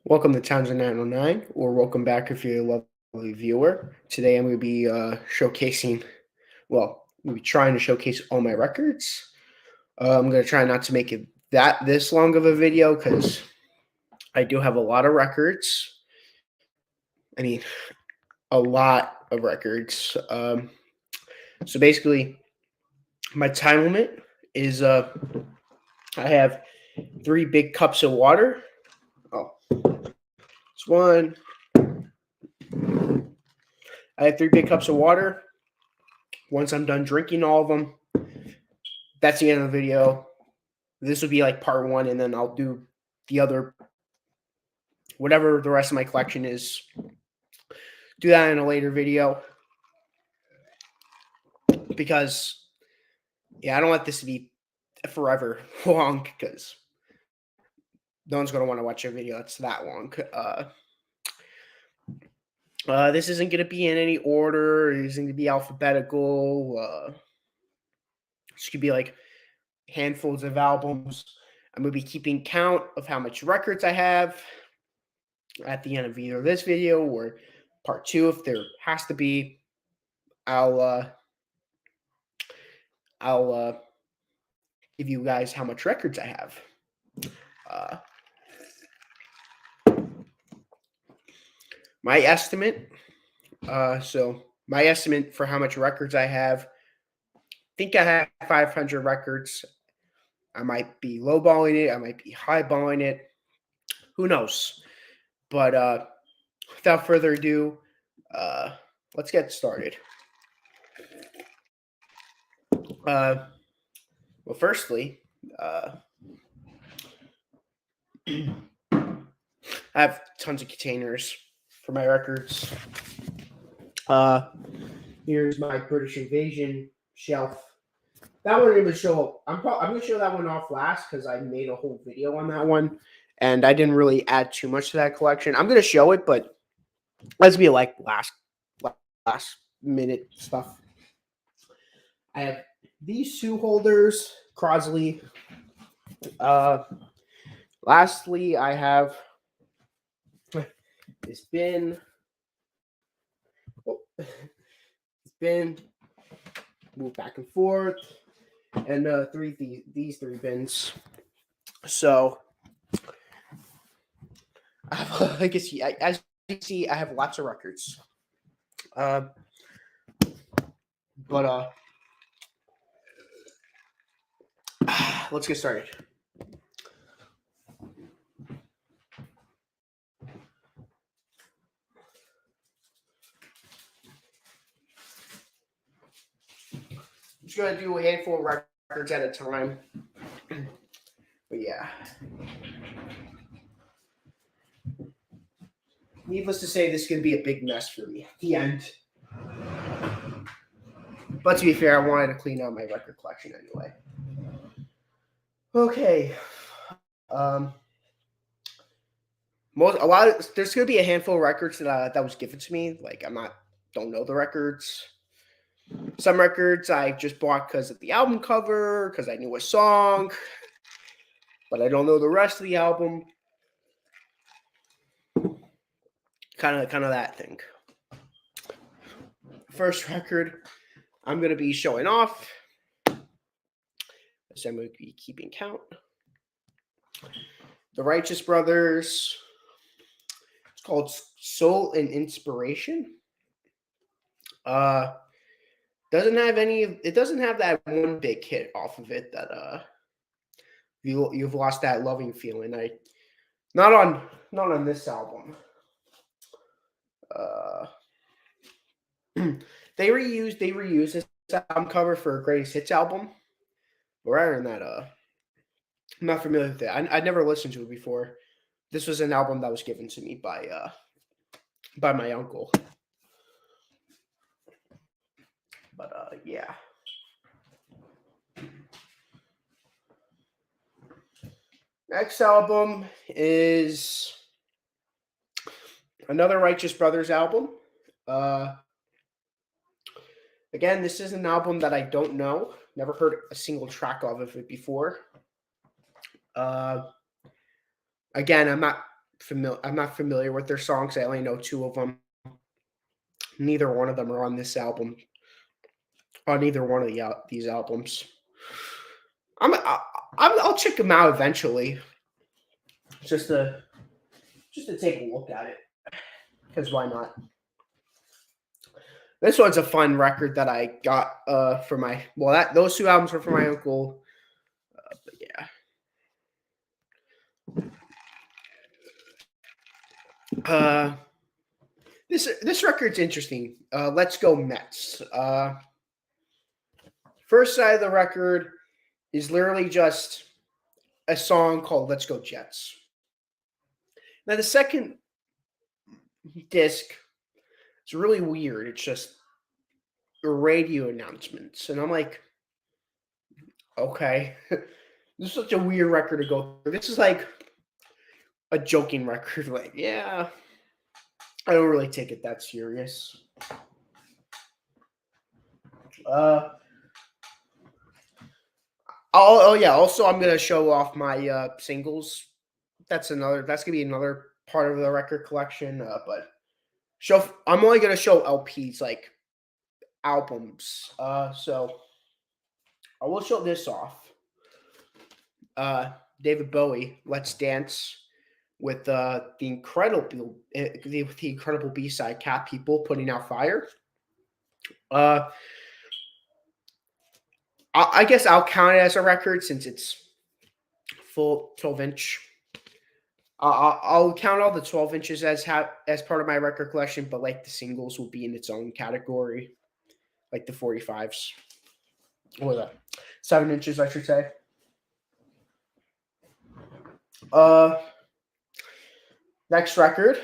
Welcome to Townsend 909, or welcome back if you're a lovely viewer. Today I'm going to be showcasing, I'm going to be trying to showcase all my records. I'm going to try not to make it this long of a video because I do have a lot of records. I mean, a lot of records. So basically, my time limit is I have 3 big cups of water. Oh, it's one. I have 3 big cups of water. Once I'm done drinking all of them, that's the end of the video. This would be like part one, and then I'll do the other, whatever the rest of my collection is. Do that in a later video because, yeah, I don't want this to be forever long because no one's going to want to watch a video that's that long. This isn't going to be in any order. It isn't going to be alphabetical. This could be like handfuls of albums. I'm going to be keeping count of how much records I have at the end of either this video or part two. If there has to be, I'll give you guys how much records I have. My estimate. So my estimate for how much records I have. I think I have 500 records. I might be lowballing it. I might be highballing it. Who knows? But without further ado, let's get started. Well, firstly, I have tons of containers for my records. Here's my British Invasion shelf. That one I'm going to show. I'm going to show that one off last because I made a whole video on that one, and I didn't really add too much to that collection. I'm going to show it, but let's be like last minute stuff. I have these 2 holders, Crosley. Lastly, I have this bin. This bin move back and forth, and these 3 bins. So, I guess as you see, I have lots of records. Let's get started. I'm just gonna do a handful of records at a time. But yeah. Needless to say, this is gonna be a big mess for me at the end. But to be fair, I wanted to clean out my record collection anyway. Okay. There's gonna be a handful of records that was given to me. Like don't know the records. Some records I just bought because of the album cover, because I knew a song, but I don't know the rest of the album. Kind of that thing. First record I'm going to be showing off. So I'm going to be keeping count. The Righteous Brothers. It's called Soul and Inspiration. It doesn't have that one big hit off of it that you've lost that loving feeling. Not on this album. They reused this album cover for a Greatest Hits album. But rather than that, I'm not familiar with it. I'd never listened to it before. This was an album that was given to me by my uncle. But yeah. Next album is another Righteous Brothers album. Again, this is an album that I don't know. Never heard a single track of it before. Again, I'm not familiar with their songs. I only know two of them. Neither one of them are on this album. On either one of these albums. I'll check them out eventually, just to take a look at it. Because why not? This one's a fun record that I got for my those two albums were for my uncle. But yeah. This record's interesting. Let's Go Mets. First side of the record is literally just a song called Let's Go Jets. Now the second disc is really weird. It's just radio announcements. And I'm like, okay. This is such a weird record to go through. This is like a joking record. Like, yeah, I don't really take it that serious. Also, I'm gonna show off my singles. That's gonna be another part of the record collection. But I'm only gonna show LPs, like albums. So I will show this off. David Bowie, Let's Dance, with the incredible B-side Cat People, Putting Out Fire. I guess I'll count it as a record since it's full 12-inch. I'll count all the 12 inches as part of my record collection, but like the singles will be in its own category, like the 45s or the 7 inches, I should say. Next record.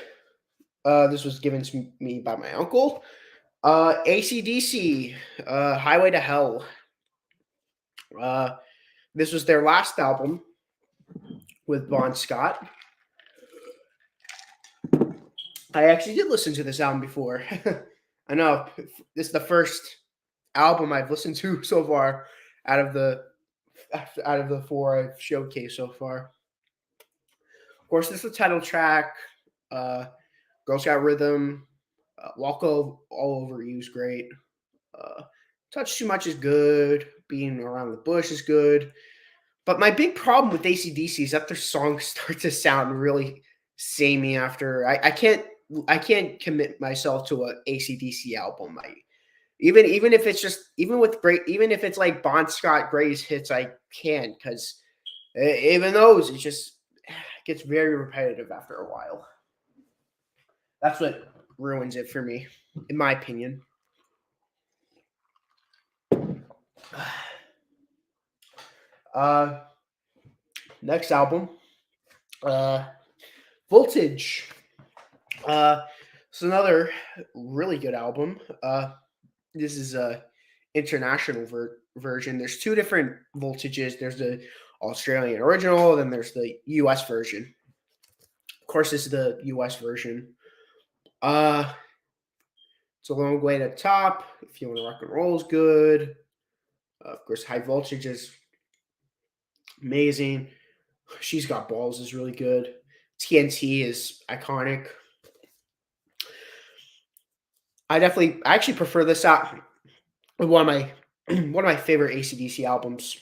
This was given to me by my uncle. AC/DC, Highway to Hell. This was their last album with Bon Scott. I actually did listen to this album before. I know this is the first album I've listened to so far out of the 4 I've showcased so far. Of course, this is the title track. Girls Got Rhythm. Walk All Over You is great. Touch Too Much is good. Being Around the Bush is good. But my big problem with AC/DC is that their songs start to sound really samey after. I can't commit myself to a AC/DC album. Even if it's like Bon Scott Gray's hits, I can't, because even those, it just gets very repetitive after a while. That's what ruins it for me, in my opinion. Next album, Voltage. It's another really good album. This is a international version. There's two different Voltages. There's the Australian original, then there's the US version. Of course, this is the US version. It's a long way to the top. If you want to rock and roll is good. Of course, High Voltage is amazing. She's Got Balls is really good. TNT is iconic. I actually prefer this out. One of my favorite AC/DC albums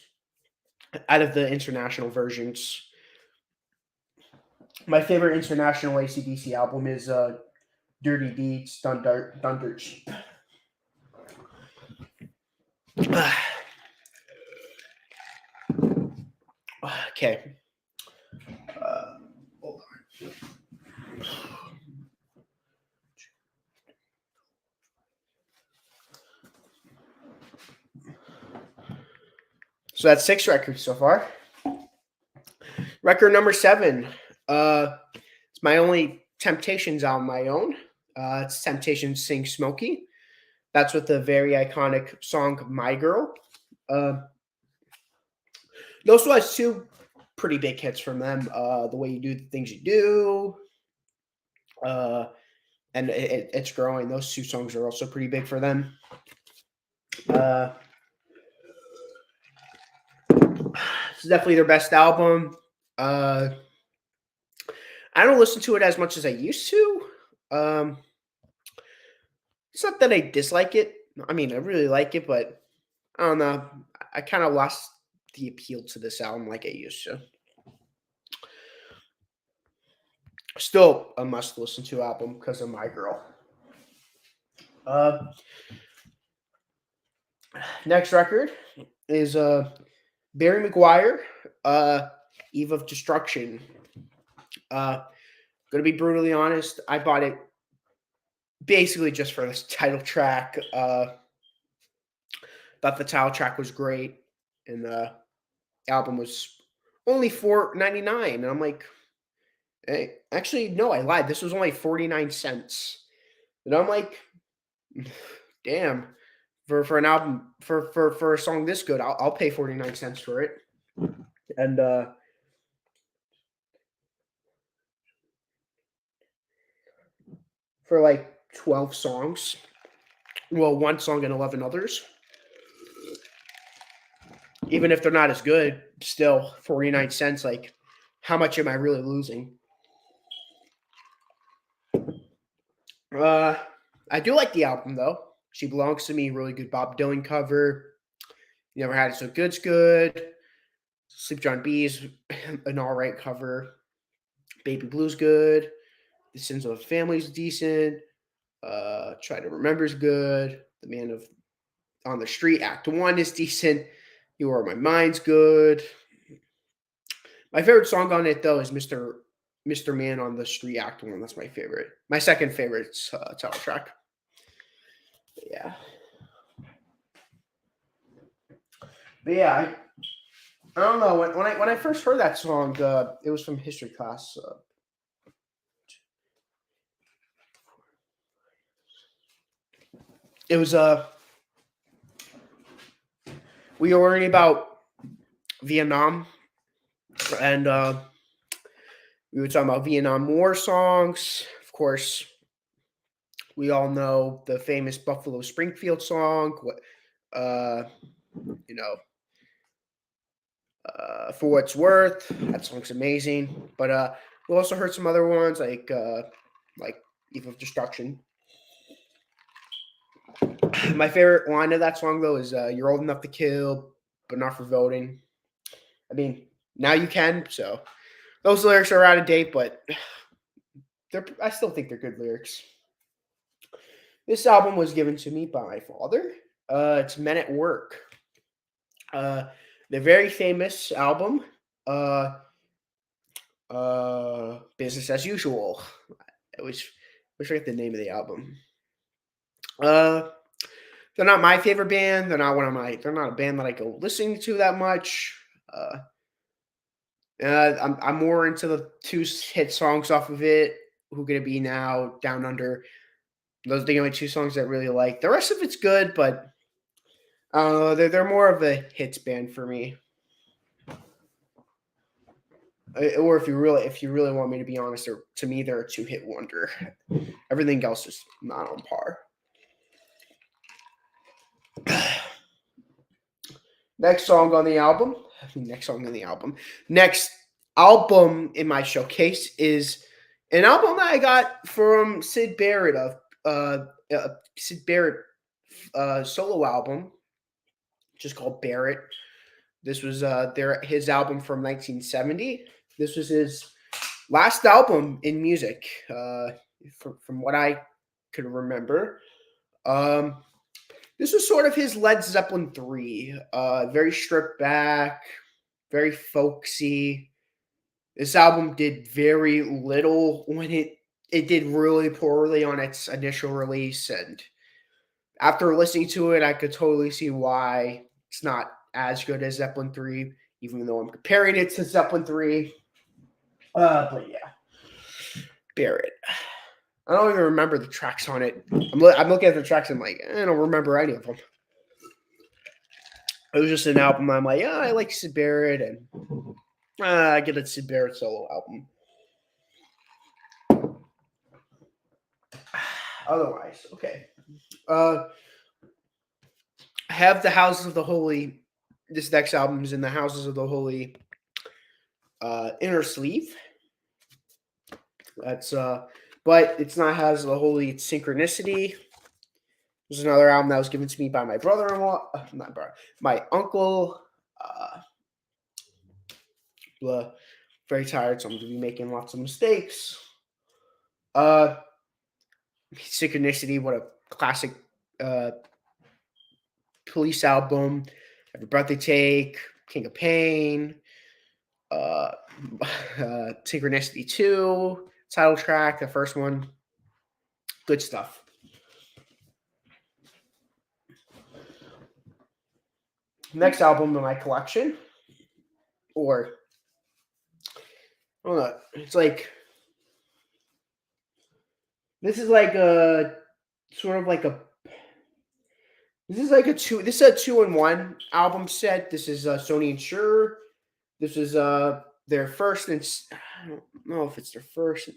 out of the international versions. My favorite international AC/DC album is Dirty Deeds, Done Dirt Cheap. Okay. Hold on. So that's 6 records so far. Record number 7. It's my only Temptations album I own. It's Temptations Sing Smokey. That's with the very iconic song My Girl. It also has 2 pretty big hits from them. The Way You Do the Things You Do. And it's growing. Those 2 songs are also pretty big for them. It's definitely their best album. I don't listen to it as much as I used to. Um, it's not that I dislike it. I mean, I really like it, but I don't know. I kind of lost the appeal to this album like I used to. Still a must listen to album because of my girl. Uh, Next record is Barry McGuire, uh, Eve of Destruction. Uh, gonna be brutally honest, I bought it basically just for this title track. Thought the title track was great, and the album was only $4.99, and I'm like, hey, actually, no, I lied. This was only 49 cents, and I'm like, damn, for an album for a song this good, I'll pay 49 cents for it, and for like 12 songs, well, one song and 11 others. Even if they're not as good, still 49 cents. Like, how much am I really losing? Uh, I do like the album though. She Belongs to Me, really good Bob Dylan cover. You Never Had It So Good's good. Sleep John B's an all right cover. Baby Blue's good. The Sins of a Family's decent. Try to Remember's good. The Man of on the Street Act One is decent. You Are My Mind's good. My favorite song on it though is Mr. Man on the Street Act One. That's my favorite. My second favorite title track. Yeah, but yeah, I don't know when I first heard that song. It was from history class. It was we were learning about Vietnam, and we were talking about Vietnam War songs. Of course, we all know the famous Buffalo Springfield song. Uh, you know, for What It's Worth. That song's amazing. But we also heard some other ones like Eve of Destruction. My favorite line of that song though is "You're old enough to kill, but not for voting." I mean, now you can. So those lyrics are out of date, but I still think they're good lyrics. This album was given to me by my father. It's Men at Work. Uh, the very famous album. Uh, Business as Usual. I wish I forget the name of the album. Uh, they're not my favorite band. They're not one of my. They're not a band that I go listening to that much. Uh, I'm more into the two hit songs off of it. Who Could It Be Now? Down Under. Those are the only two songs I really like. The rest of it's good, but they're more of a hits band for me. Or if you really want me to be honest, to me they're a two hit wonder. Everything else is not on par. Next song on the album. Next song on the album. Next album in my showcase is an album that I got from Sid Barrett of Sid Barrett solo album, just called Barrett. This was his album from 1970. This was his last album in music, from what I could remember. Um, this was sort of his Led Zeppelin 3. Very stripped back, very folksy. This album did very little when it did really poorly on its initial release, and after listening to it, I could totally see why it's not as good as Zeppelin 3, even though I'm comparing it to Zeppelin 3. But yeah, Barrett. I don't even remember the tracks on it. I'm looking at the tracks and I'm like, I don't remember any of them. It was just an album. I'm like, yeah, I like Sid Barrett, and I get a Sid Barrett solo album. Otherwise, okay. I have the Houses of the Holy. This next album is in the Houses of the Holy inner sleeve. That's but it's not has the holy synchronicity. There's another album that was given to me by my brother-in-law, not brother, my uncle. Blah. Very tired, so I'm gonna be making lots of mistakes. Uh, Synchronicity, what a classic uh Police album. Every Breath They Take, King of Pain, uh, Synchronicity 2, title track, the first one. Good stuff. Next album in my collection, or I don't know, it's like this is like a sort of like a this is like a two. This is a 2-in-1 album set. This is Sony and Shure. This is their first and I don't know if it's their first.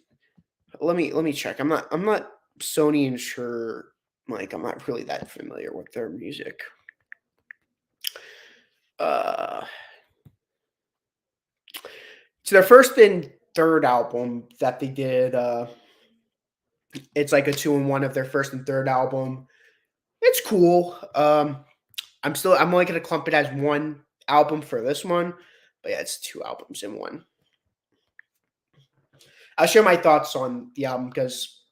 Let me check. I'm not Sony and Shure. Like I'm not really that familiar with their music. Uh, it's their first and third album that they did. It's like a 2-in-1 of their first and third album. It's cool. I'm only gonna clump it as one album for this one, but yeah, it's two albums in one. I'll share my thoughts on the album because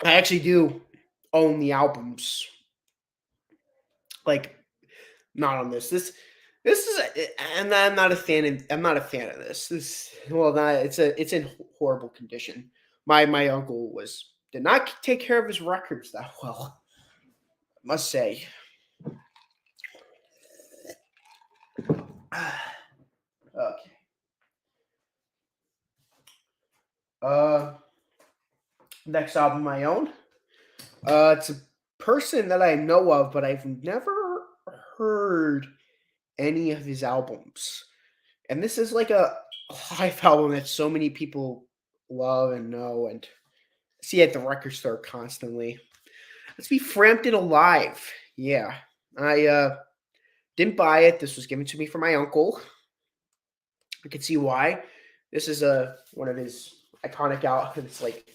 I actually do own the albums. Like, not on this. This is, and I'm not a fan. I'm not a fan of this. It's in horrible condition. My uncle did not take care of his records that well. I must say. Okay. Uh, Next album I own. It's a person that I know of, but I've never heard any of his albums. And this is like a live album that so many people love and know and see at the record store constantly. Let's be Frampton Alive. Yeah. I didn't buy it. This was given to me from my uncle. I can see why. This is one of his iconic albums. It's like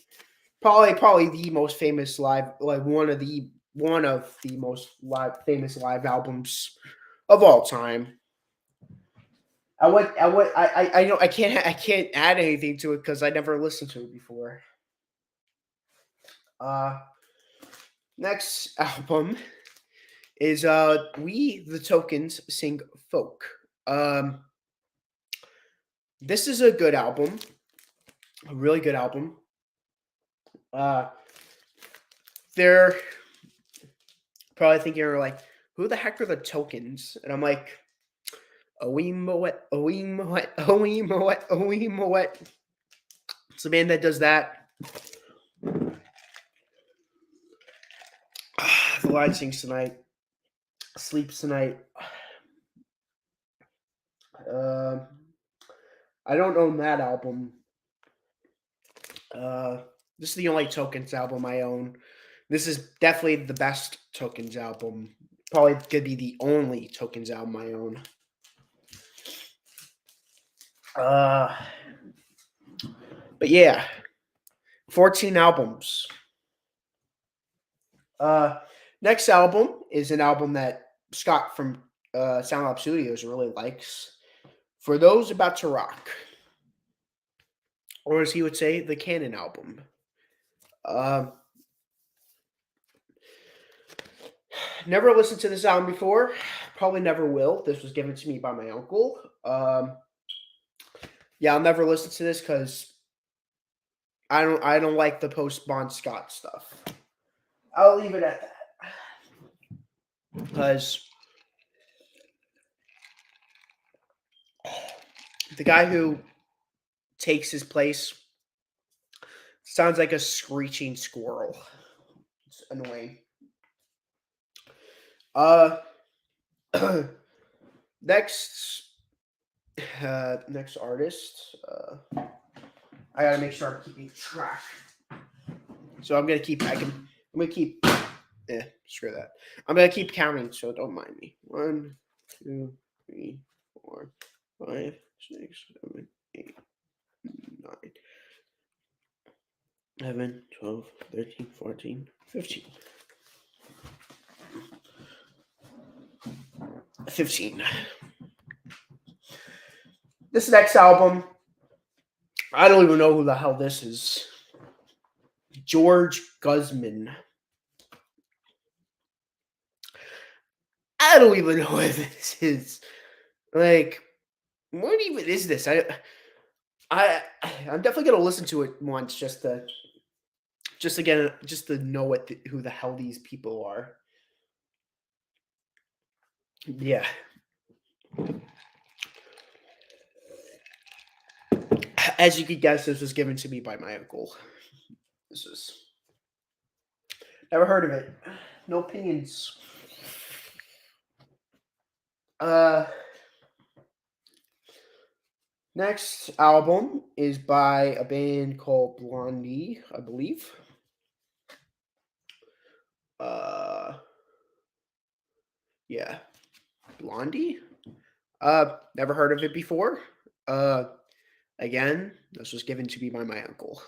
probably the most famous live, like one of the most famous live albums of all time. I know I can't add anything to it because I never listened to it before. Uh, Next album is We the Tokens Sing Folk. Um, this is a good album, a really good album. Uh, they're probably thinking you're like, who the heck are the Tokens? And I'm like, Owe Moet, Owe Moet, Owe Moet, Owe Moet. It's a band that does that. The Line Sings Tonight, Sleeps Tonight. I don't own that album. This is the only Tokens album I own. This is definitely the best Tokens album. Probably could be the only Tokens album I own. But yeah, 14 albums. Next album is an album that Scott from Sound Lab Studios really likes. For Those About to Rock, or as he would say, the Canon album. Never listened to this album before. Probably never will. This was given to me by my uncle. Yeah, I'll never listen to this because I don't like the post Bon Scott stuff. I'll leave it at that. Because the guy who takes his place sounds like a screeching squirrel. It's annoying. Next artist. I gotta make sure I'm keeping track. So I'm gonna keep. Screw that. I'm gonna keep counting, so don't mind me. 1, 2, 3, 4, 5, 6, 7, 8, 9. 11, 12, 13, 14, 15. 15. This next album, I don't even know who the hell this is. George Guzman. I don't even know what this is. Like, what even is this? I'm definitely gonna listen to it once just to know who the hell these people are. Yeah. As you could guess, this was given to me by my uncle. This is never heard of it. No opinions. Uh Next album is by a band called Blondie, I believe. Uh yeah, Blondie. Never heard of it before. Uh Again, this was given to me by my uncle.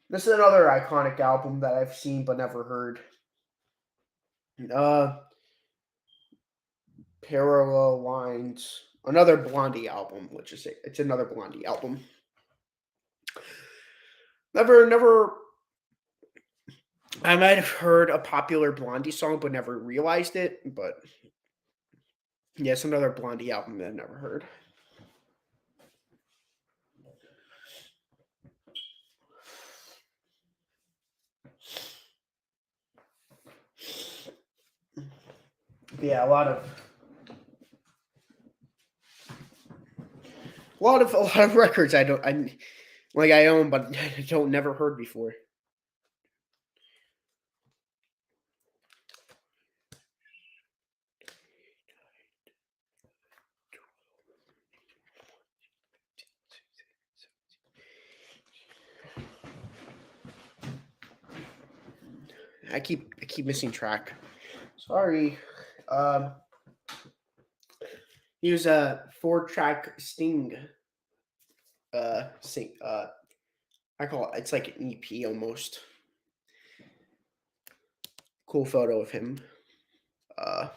This is another iconic album that I've seen but never heard. Uh Parallel Lines, another Blondie album, which is it's another Blondie album. Never. I might have heard a popular Blondie song, but never realized it. But yeah, it's another Blondie album that I've never heard. Yeah, a lot of records I own, but I don't never heard before. I keep missing track. Sorry. Um, he was a 4-track Sting. Sing. I call it. It's like an EP almost. Cool photo of him. Uh,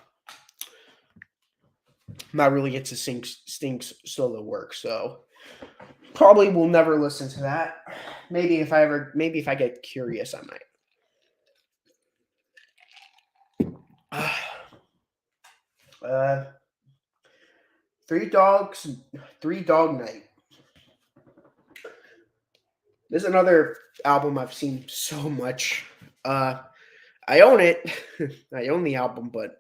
not really into Sting's solo work, so probably will never listen to that. Maybe if I get curious, I might. Uh, Three Dogs, Three Dog Night. This is another album I've seen so much. I own it. I own the album, but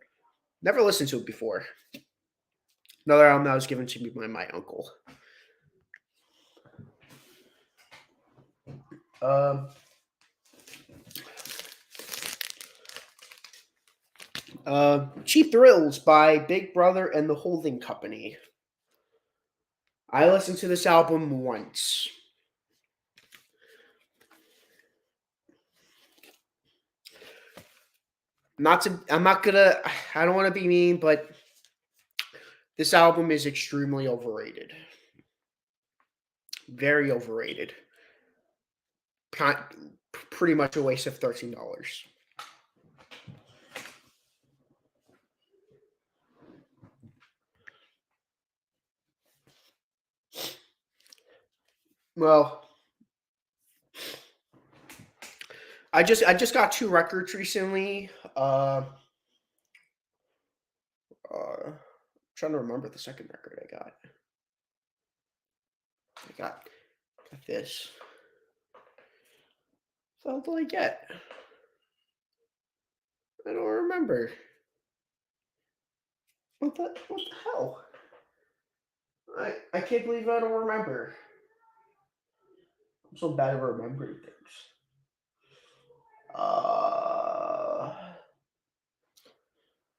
never listened to it before. Another album that was given to me by my uncle. Um, Cheap Thrills by Big Brother and the Holding Company. I listened to this album once. I don't want to be mean, but this album is extremely overrated. Very overrated. Pretty much a waste of $13. Well, I just got 2 records recently. Trying to remember the second record I got. I got this. So what did I get? I don't remember. What the hell? I can't believe I don't remember. I'm so bad at remembering things.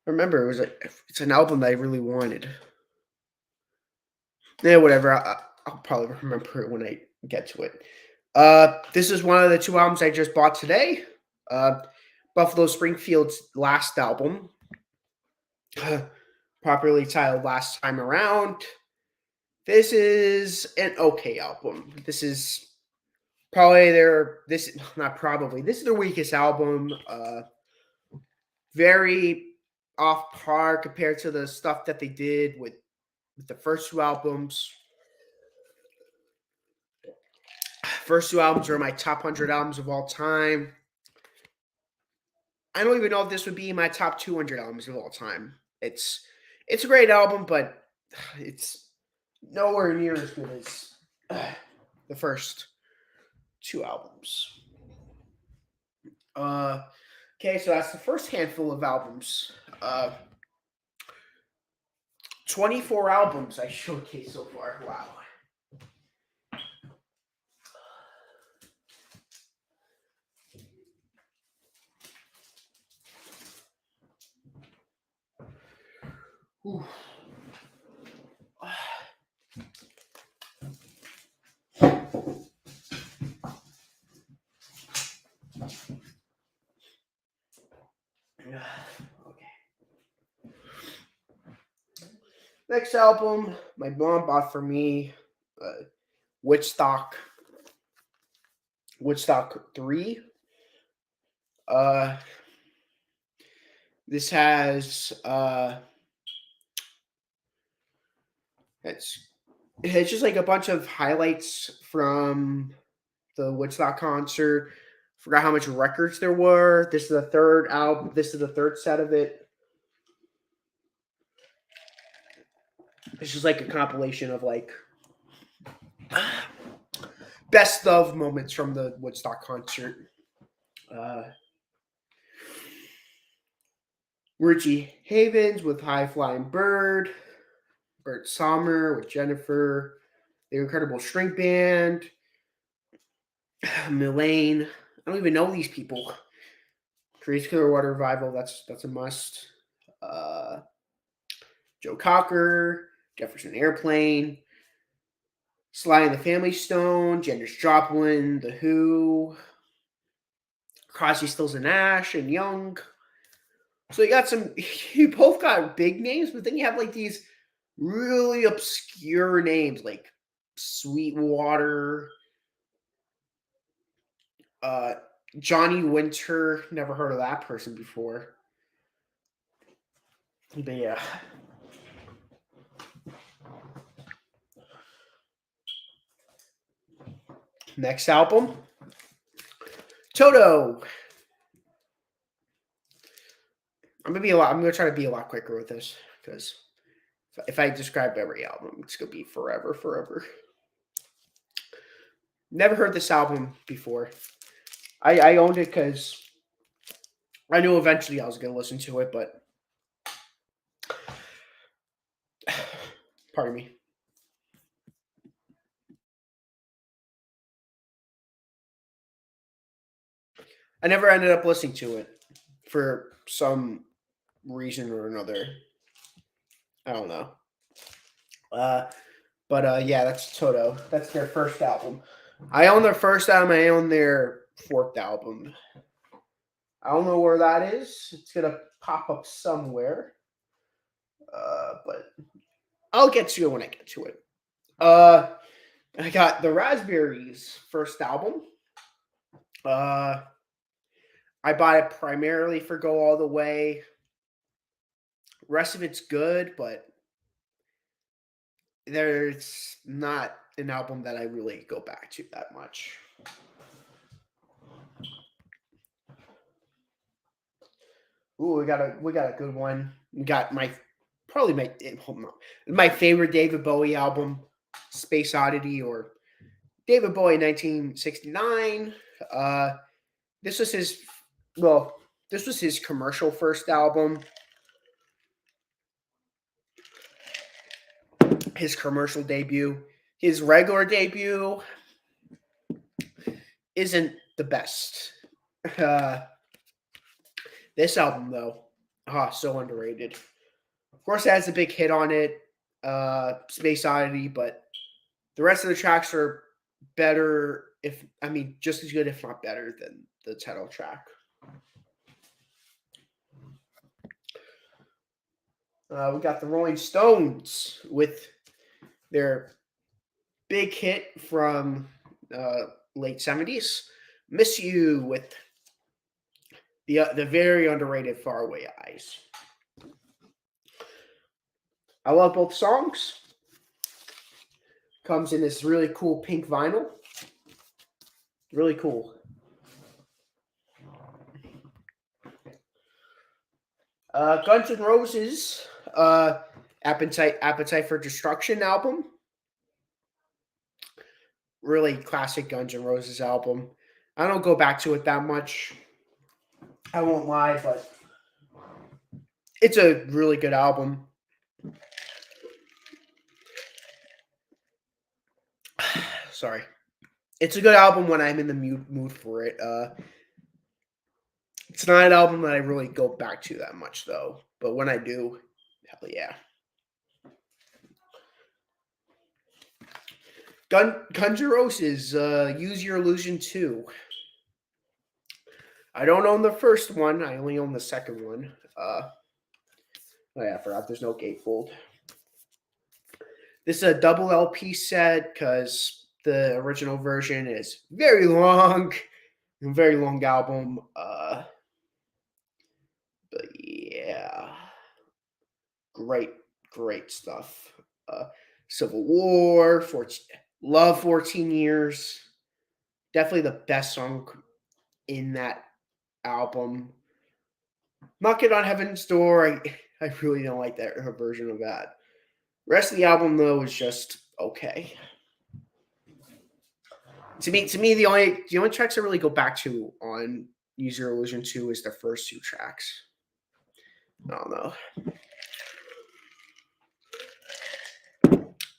Remember, it's an album that I really wanted. Yeah, whatever. I'll probably remember it when I get to it. This is one of the 2 albums I just bought today. Buffalo Springfield's last album, properly titled "Last Time Around." This is an okay album. This is probably their this not probably this is their weakest album. Very off par compared to the stuff that they did with the first two albums. First two albums are my top 100 albums of all time. I don't even know if this would be my top 200 albums of all time. It's a great album, but it's nowhere near as good as the first two albums. Uh, okay, so that's the first handful of albums. 24 albums I showcased so far. Wow. Ooh. Okay. Next album, my mom bought for me, Woodstock. Woodstock 3. Uh, this has it's just like a bunch of highlights from the Woodstock concert. Forgot how much records there were. This is the third album. This is the third set of it. It's just like a compilation of like best of moments from the Woodstock concert. Richie Havens with High Flying Bird, Bert Sommer with Jennifer, The Incredible String Band, Milane. I don't even know these people. Creedence Clearwater Revival. That's a must. Joe Cocker, Jefferson Airplane, Sly and the Family Stone, Janis Joplin, The Who, Crosby, Stills and Nash, and Young. So you got some. You both got big names, but then you have like these really obscure names like Sweetwater, Johnny Winter. Never heard of that person before. But yeah. Next album, Toto. I'm gonna try to be a lot quicker with this because if I describe every album, it's gonna be forever. Never heard this album before. I owned it because I knew eventually I was gonna listen to it, but pardon me. I never ended up listening to it for some reason or another. I don't know. But yeah, that's Toto. That's their first album. I own their first album. I own their fourth album. I don't know where that is. It's gonna pop up somewhere. But I'll get to it when I get to it. I got the Raspberries first album. I bought it primarily for Go All the Way. Rest of it's good, but there's not an album that I really go back to that much. Ooh, we got a good one. We got probably my favorite David Bowie album, Space Oddity or David Bowie 1969. This was his this was his commercial first album. His commercial debut. His regular debut isn't the best. This album, though, so underrated. Of course, it has a big hit on it, Space Oddity, but the rest of the tracks are better, just as good, if not better, than the title track. We got the Rolling Stones with their big hit from late 70s. Miss You with the very underrated Faraway Eyes. I love both songs. Comes in this really cool pink vinyl. Really cool. Guns N' Roses, Appetite for Destruction album. Really classic Guns N' Roses album. I don't go back to it that much. I won't lie, but it's a really good album. Sorry. It's a good album when I'm in the mood for it. It's not an album that I really go back to that much, though. But when I do, hell yeah. Guns N' Roses, Use Your Illusion 2. I don't own the first one. I only own the second one. Oh yeah, I forgot there's no gatefold. This is a double LP set because the original version is very long. A very long album. But yeah. Great stuff. Civil War, Love 14 Years. Definitely the best song in that album. Knocking on Heaven's Door. I really don't like that her version of that. The rest of the album though is just okay. To me, the only tracks I really go back to on Use Your Illusion 2 is the first two tracks. I don't know.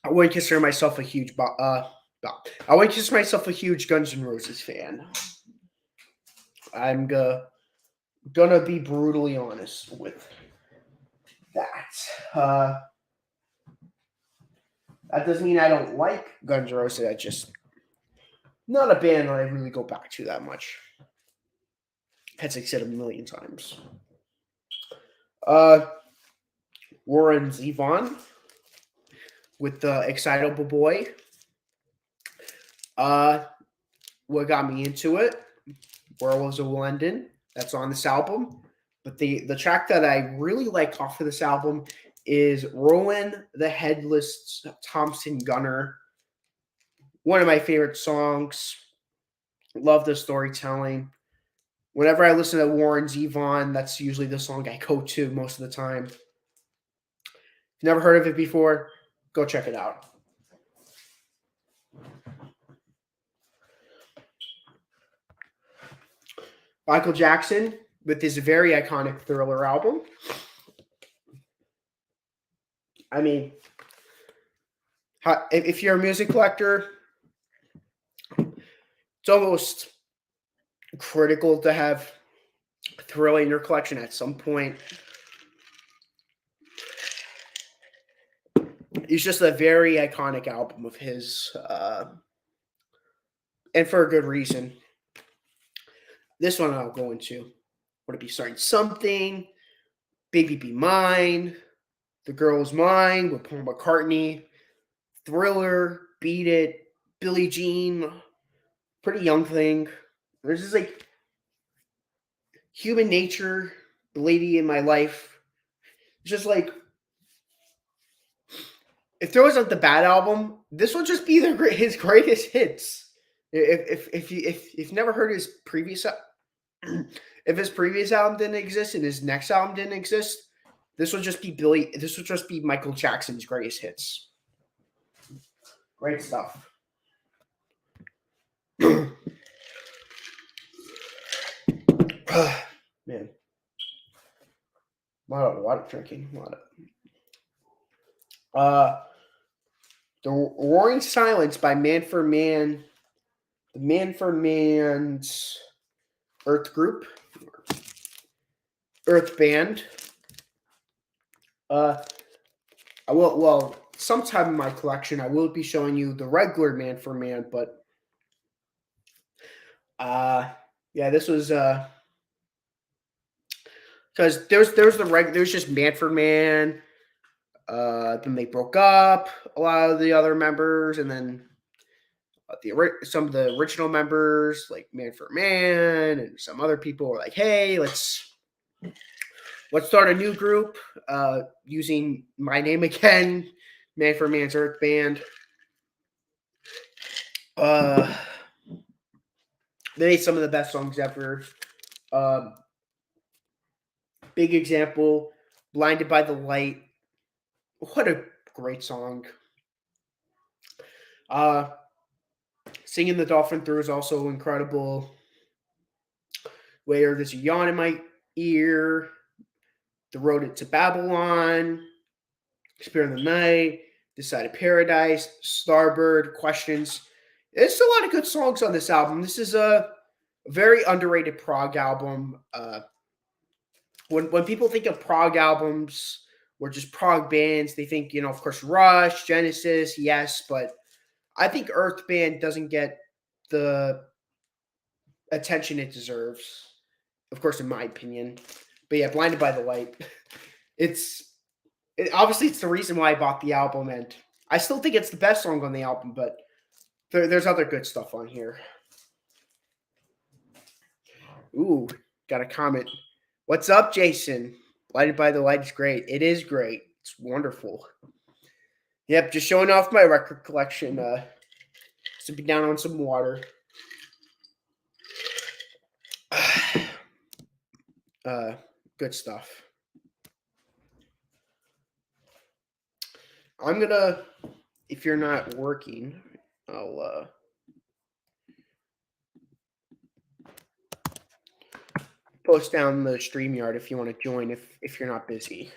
I wouldn't consider myself a huge I wouldn't consider myself a huge Guns N' Roses fan. I'm gonna be brutally honest with that. That doesn't mean I don't like Guns N' Roses. I just not a band that I really go back to that much. As I said a million times. Warren Zevon with the Excitable Boy. What got me into it? Werewolves of London. That's on this album. But the track that I really like off of this album is Rowan the Headless Thompson Gunner. One of my favorite songs. Love the storytelling. Whenever I listen to Warren Zevon, that's usually the song I go to most of the time. If you've never heard of it before, go check it out. Michael Jackson with his very iconic Thriller album. I mean, if you're a music collector, it's almost critical to have Thriller in your collection at some point. It's just a very iconic album of his, and for a good reason. This one I'll go into. Would it be Starting Something? Baby Be Mine? The Girl Is Mine with Paul McCartney? Thriller? Beat It? Billie Jean? Pretty Young Thing? There's just like Human Nature, The Lady in My Life. It's just like if there wasn't the Bad album, this would just be his greatest hits. If you've never heard his previous, if his previous album didn't exist and his next album didn't exist, this would just be This would just be Michael Jackson's greatest hits. Great stuff. Man, a lot of water drinking. The Roaring Silence by Man for Man, the Man for Man's Earth Group, Earth Band. Sometime in my collection, I will be showing you the regular Man for Man, but this was because there's just Man for Man. Then they broke up, a lot of the other members, and then some of the original members, like Man for Man, and some other people were like, "Hey, let's start a new group using my name again, Man for Man's Earth Band." Uh, they made some of the best songs ever. Um, Big example, "Blinded by the Light." What a great song. Uh, Singing the Dolphin Through is also incredible. Where There's a Yawn in My Ear, The Road to Babylon, Spirit of the Night, This Side of Paradise, Starbird, Questions. There's a lot of good songs on this album. This is a very underrated prog album. When people think of prog albums or just prog bands, they think, of course, Rush, Genesis, yes, but I think Earth Band doesn't get the attention it deserves. Of course, in my opinion. But yeah, Blinded by the Light. It's obviously it's the reason why I bought the album, and I still think it's the best song on the album, but there's other good stuff on here. Ooh, got a comment. What's up, Jason? Blinded by the Light is great. It is great. It's wonderful. Yep, just showing off my record collection. Sipping down on some water. Good stuff. I'm gonna, if you're not working, I'll post down the StreamYard if you want to join. If you're not busy.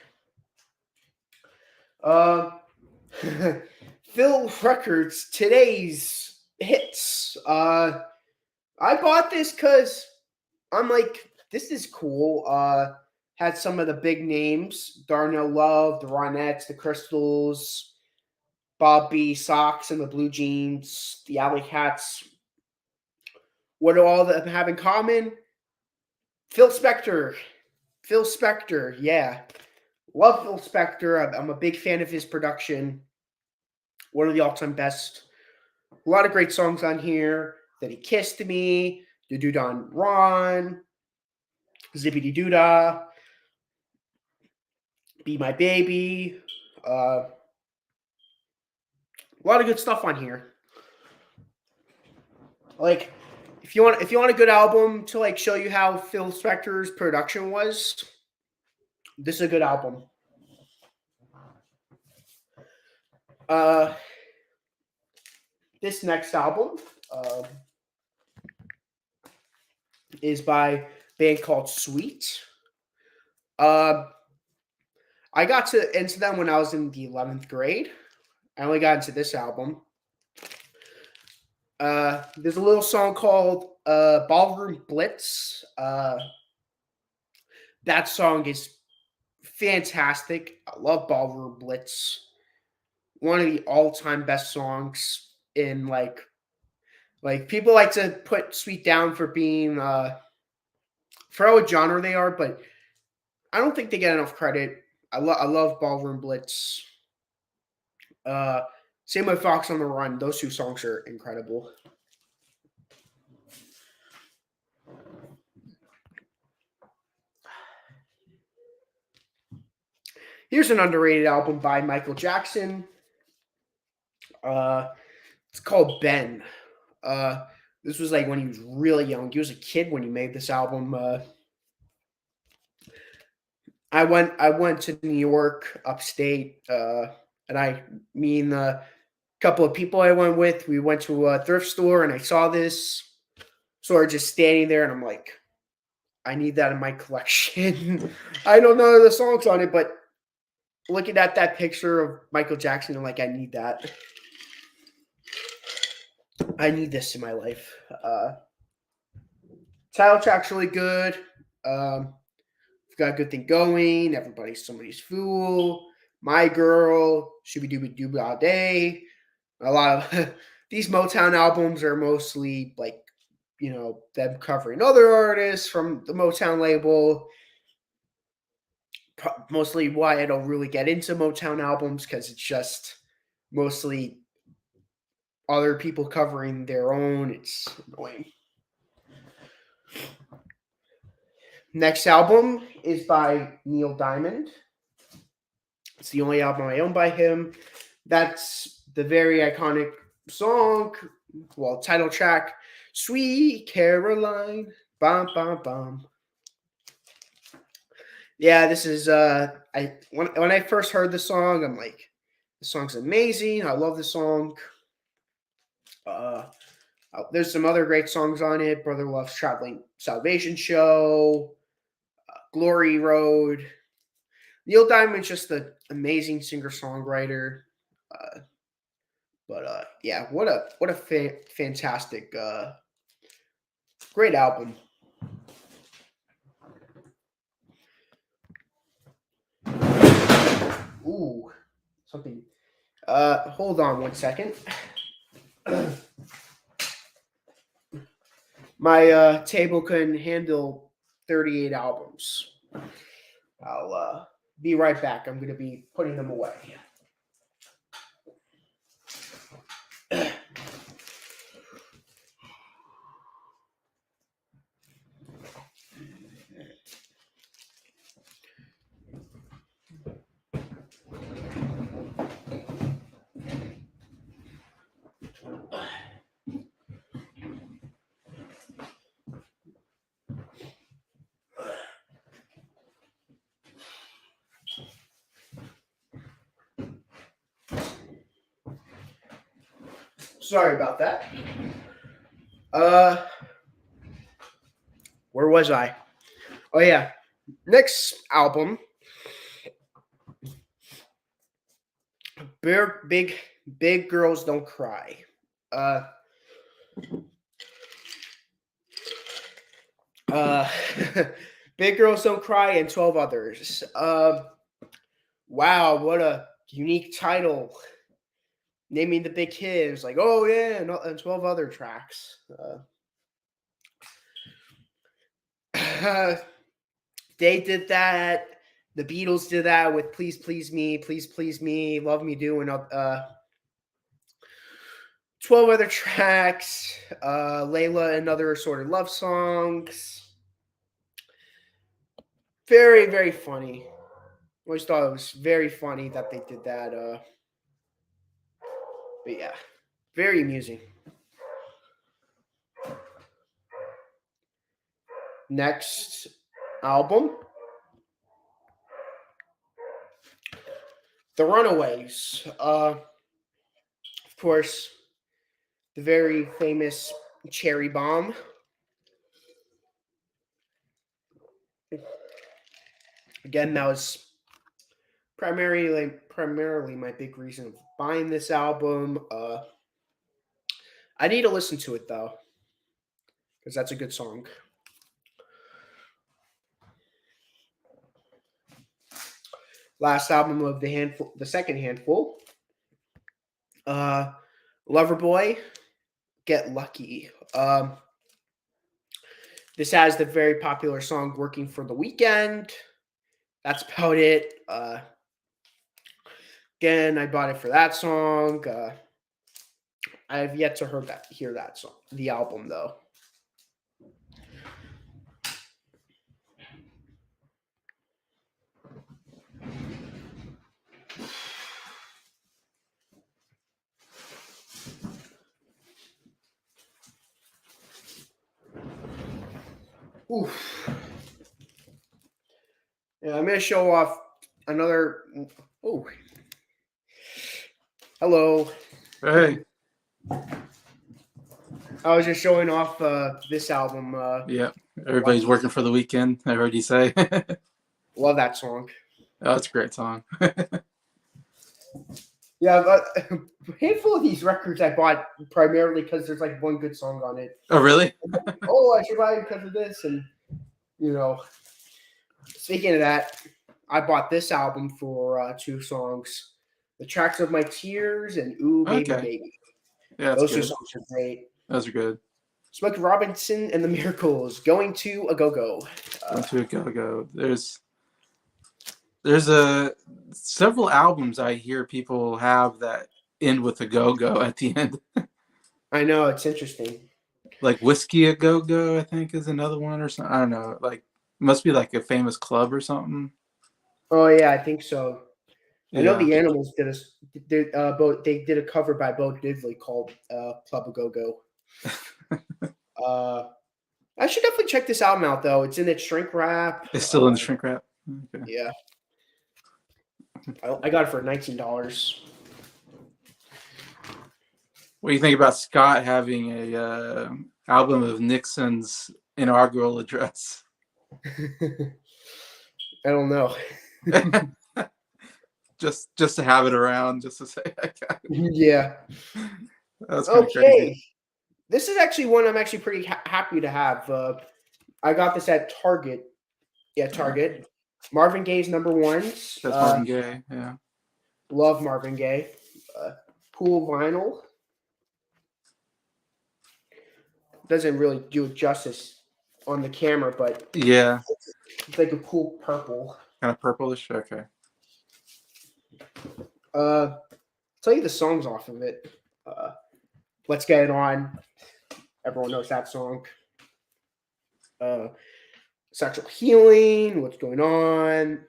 Phil Records, today's hits. I bought this because I'm like, this is cool. Had some of the big names: Darnell Love, the Ronettes, the Crystals, Bob B, Sox and the Blue Jeans, the Alley Cats. What do all of them have in common? Phil Spector. Phil Spector, yeah. Love Phil Spector. I'm a big fan of his production. One of the all-time best. A lot of great songs on here. That He Kissed Me, Do Do Don Ron, Zippity Doo Dah, Be My Baby. A lot of good stuff on here. Like, if you want a good album to like show you how Phil Spector's production was, this is a good album. This next album is by a band called Sweet. I got into them when I was in the 11th grade. I only got into this album. There's a little song called Ballroom Blitz. That song is fantastic. I love Ballroom Blitz. One of the all-time best songs in like people like to put Sweet down for being for what genre they are, but I don't think they get enough credit. I love Ballroom Blitz. Same with Fox on the Run. Those two songs are incredible. Here's an underrated album by Michael Jackson. It's called Ben. This was like when he was really young. He was a kid when he made this album. I went to New York, upstate, and me and the couple of people I went with, we went to a thrift store, and I saw this sort of just standing there, and I'm like, I need that in my collection. I don't know the songs on it, but looking at that picture of Michael Jackson, I'm like, I need that. I need this in my life. Title track's really good. We've got a good thing going. Everybody's somebody's fool. My Girl, Shooby Dooby Dooby All Day. A lot of these Motown albums are mostly like, them covering other artists from the Motown label. Mostly why I don't really get into Motown albums, because it's just mostly other people covering their own. It's annoying. Next album is by Neil Diamond. It's the only album I own by him. That's the very iconic song, well, title track, Sweet Caroline. Bum bum bum. Yeah, this is I when I first heard the song, I'm like, the song's amazing. I love the song. Uh there's some other great songs on it. Brother Love's Traveling Salvation Show, Glory Road. Neil Diamond's just an amazing singer songwriter. Uh, but yeah, what a fantastic, great album. Ooh, something. Hold on one second. My table couldn't handle 38 albums. I'll be right back. I'm going to be putting them away. Sorry about that. Uh, where was I? Oh yeah, next album, Big Girls Don't Cry. Uh, uh, Big Girls Don't Cry and 12 Others. Wow, what a unique title. Naming the big hit. It was like, oh yeah, and 12 other tracks. They did that. The Beatles did that with Please Please Me, Please Please Me, Love Me Do, and 12 other tracks. Layla and other assorted love songs. Very, very funny. Always thought it was very funny that they did that. But yeah, very amusing. Next album, The Runaways. Of course, the very famous Cherry Bomb. Again, that was primarily my big reason of buying this album. I need to listen to it though, because that's a good song. Last album of the second handful. Loverboy, Get Lucky. This has the very popular song "Working for the Weekend." That's about it. Again, I bought it for that song. I have yet to hear that song, the album though. Oof. Yeah, I'm gonna show off another. Oh, hello. Hey. I was just showing off this album. Yeah, everybody's working for the weekend. I heard you say. Love that song. Oh, it's a great song. Yeah, but a handful of these records I bought primarily because there's like one good song on it. Oh, really? Oh, I should buy it because of this, and speaking of that, I bought this album for two songs: "The Tracks of My Tears" and "Ooh Baby Okay. Baby." Yeah, that's Those good. two songs are great. Those are good. Smokey Robinson and the Miracles, "Going to a Go-Go." Going to a go-go. There's several albums I hear people have that end with a go-go at the end. I know, it's interesting. Like Whiskey a Go Go, I think is another one or something. I don't know. Like must be like a famous club or something. Oh yeah, I think so. I know Yeah. the Animals they did a cover by Bo Diddley called Club a Go Go. Uh, I should definitely check this album out though. It's in its shrink wrap. It's still in the shrink wrap. Okay. Yeah, I got it for $19. What do you think about Scott having a album of Nixon's inaugural address? I don't know. just to have it around, just to say I got it. Yeah. That's kind of Okay. crazy. This is actually one I'm actually pretty happy to have. I got this at Target. Yeah, Target. Marvin Gaye's number ones. That's Marvin Gaye. Yeah. Love Marvin Gaye. Pool vinyl. Doesn't really do it justice on the camera, but Yeah. it's like a cool purple. Kind of purplish. Okay. Tell you the songs off of it. Let's Get It On. Everyone knows that song. Sexual Healing. What's Going On?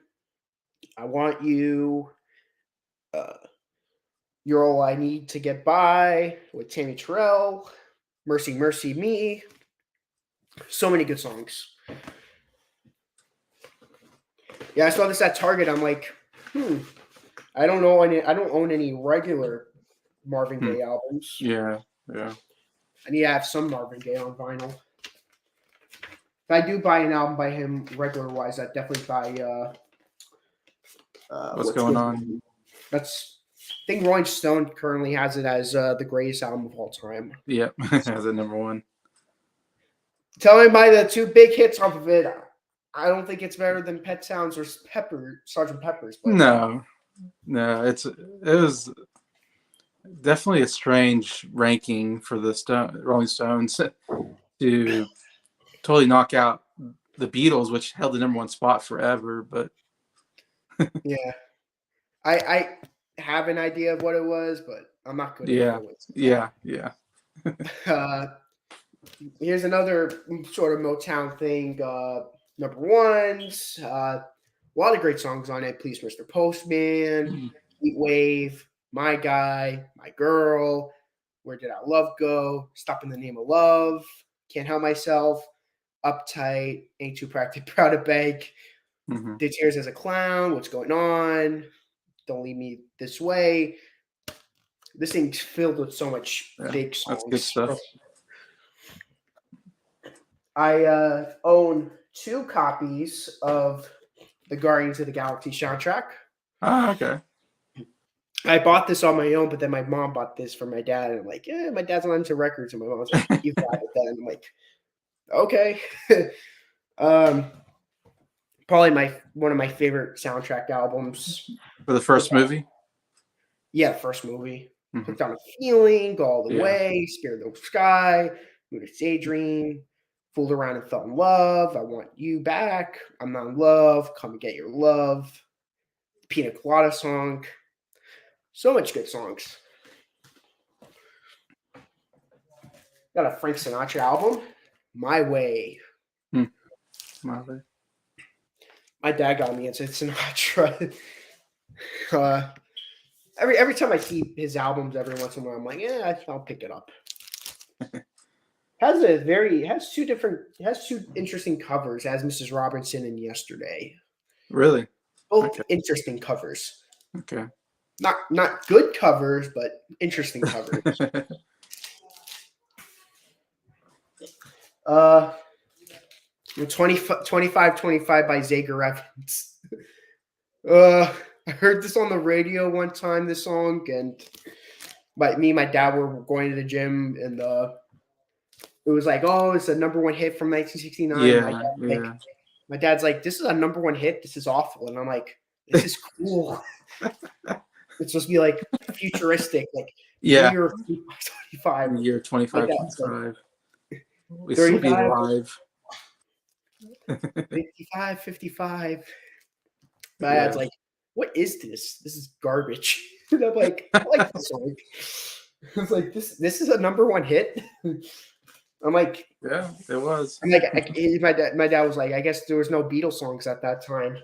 I Want You. You're All I Need to Get By with Tammy Terrell. Mercy, Mercy Me. So many good songs. Yeah, I saw this at Target. I'm like, I don't own any regular Marvin Gaye albums. Yeah, yeah. I need to have some Marvin Gaye on vinyl. If I do buy an album by him regular wise, I'd definitely buy What's Going On? That's I think Rolling Stone currently has it as the greatest album of all time. Yep, as a number one. Tell me by the two big hits off of it. I don't think it's better than Pet Sounds or Sgt. Pepper's. But No, it was definitely a strange ranking for the Rolling Stones to totally knock out the Beatles, which held the number one spot forever. But yeah, I have an idea of what it was, but I'm not good yeah, at it. Yeah. Here's another sort of Motown thing. Number ones. A lot of great songs on it. Please, Mr. Postman, Heat Wave, My Guy, My Girl, Where Did Our Love Go? Stop in the Name of Love, Can't Help Myself, Uptight, Ain't Too Proud to Beg, Did Tears as a Clown, What's Going On, Don't Leave Me This Way. This thing's filled with so much big songs. That's good stuff. I own 2 copies of the Guardians of the Galaxy soundtrack. Ah, okay. I bought this on my own, but then my mom bought this for my dad, and I'm like, yeah, my dad's not into records, and my mom's like, you got it then. I'm like, okay. Probably one of my favorite soundtrack albums. For the first movie? Yeah, first movie. Hooked on a Feeling, Go All the Way, Scared of the Sky, Mood Daydream, Fooled Around and Fell in Love, I Want You Back, I'm Not in Love, Come and Get Your Love, Pina Colada Song. So much good songs. Got a Frank Sinatra album, My Way. My Way. My dad got me into Sinatra. Every time I see his albums, every once in a while, I'm like, yeah, I'll pick it up. Has two interesting covers, as Mrs. Robinson and Yesterday. Really? Both interesting covers. Okay. Not good covers, but interesting covers. 25-25 by Zager Evans. I heard this on the radio one time, this song, and me and my dad were going to the gym, and it was like, oh, it's a number one hit from 1969. My dad's like, this is a number one hit. This is awful. And I'm like, this is cool. It's supposed to be like futuristic, like year 25. Year 25, 25. We still be alive. 55, 55. My dad's like, what is this? This is garbage. And I'm like, I like this song. It's like this is a number one hit. I'm like, Yeah, it was. my dad was like, I guess there was no Beatles songs at that time.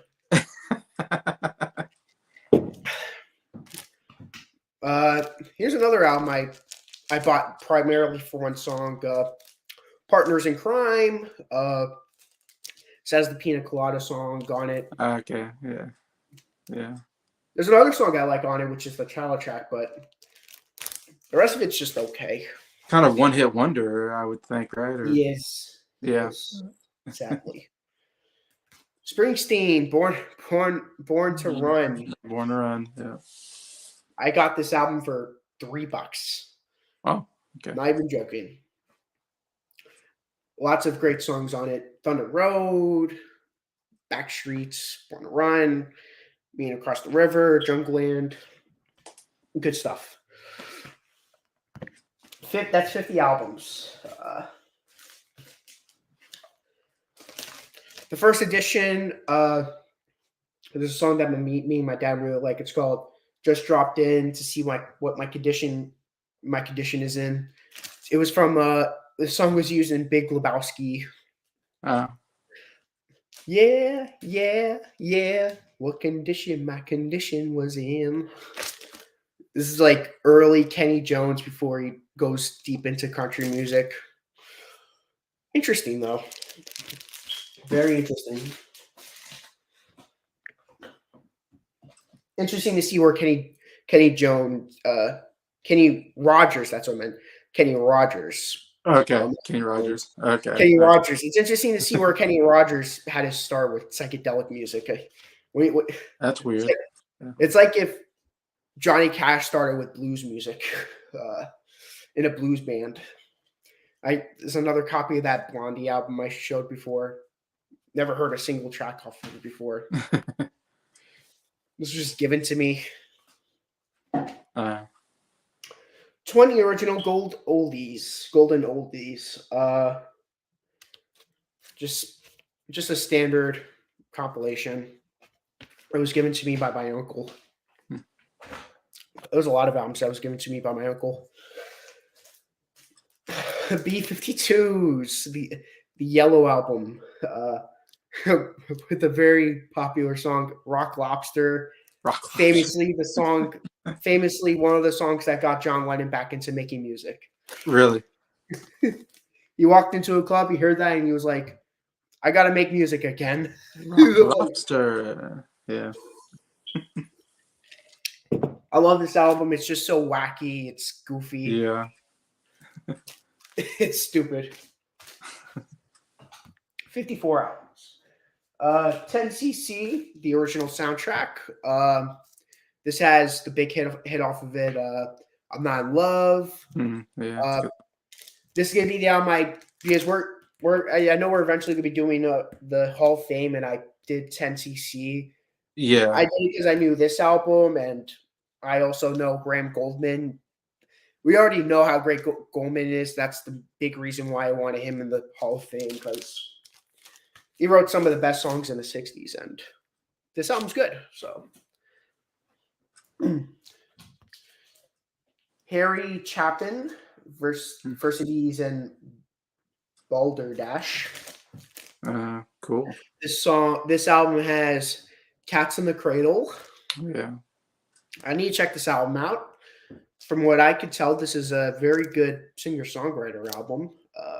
Here's another album I bought primarily for one song, "Partners in Crime." Says the Pina Colada song on it. Okay, yeah, yeah. There's another song I like on it, which is the Child Track, but the rest of it's just okay. Kind of one hit wonder, I would think, right? Or Yes, yeah, yes, sadly. Springsteen, Born to Run. Born to Run. Yeah. I got this album for $3. Oh, okay. Not even joking. Lots of great songs on it. Thunder Road, Backstreets, Born to Run, Being Across the River, Jungleland. Good stuff. That's 50 albums. The first edition, there's a song that me and my dad really like. It's called "Just Dropped In to See what my condition is in." It was from the song was used in Big Lebowski. Yeah, yeah, yeah. What condition my condition was in. This is like early Kenny Jones before he goes deep into country music. Interesting though. Very interesting. Interesting to see where Kenny Rogers, that's what I meant. Kenny Rogers. Okay, Kenny Rogers. Okay, Kenny Rogers. It's interesting to see where Kenny Rogers had his start with psychedelic music. That's weird. It's like if Johnny Cash started with blues music in a blues band. There's another copy of that Blondie album I showed before. Never heard a single track off of it before. This was just given to me. 20 original golden oldies. Just a standard compilation. It was given to me by my uncle. There was a lot of albums that was given to me by my uncle. B-52s, the Yellow album, with the very popular song "Rock Lobster." Famously one of the songs that got John Lennon back into making music. Really? He walked into a club, he heard that, and he was like, "I got to make music again." Rock Lobster. Yeah. I love this album. It's just so wacky. It's goofy. Yeah. It's stupid. 54 albums. 10cc, the original soundtrack. This has the big hit off of it. I'm Not in Love. Yeah. This is gonna be the album because I know we're eventually gonna be doing the Hall of Fame, and I did 10cc. Yeah. I did it because I knew this album, and I also know Graham Goldman. We already know how great Goldman is. That's the big reason why I wanted him in the Hall of Fame, because he wrote some of the best songs in the 60s, and this album's good. So Harry Chapin, Versities and Balderdash. Cool. This album has Cats in the Cradle. Yeah. I need to check this album out. From what I could tell, this is a very good singer-songwriter album.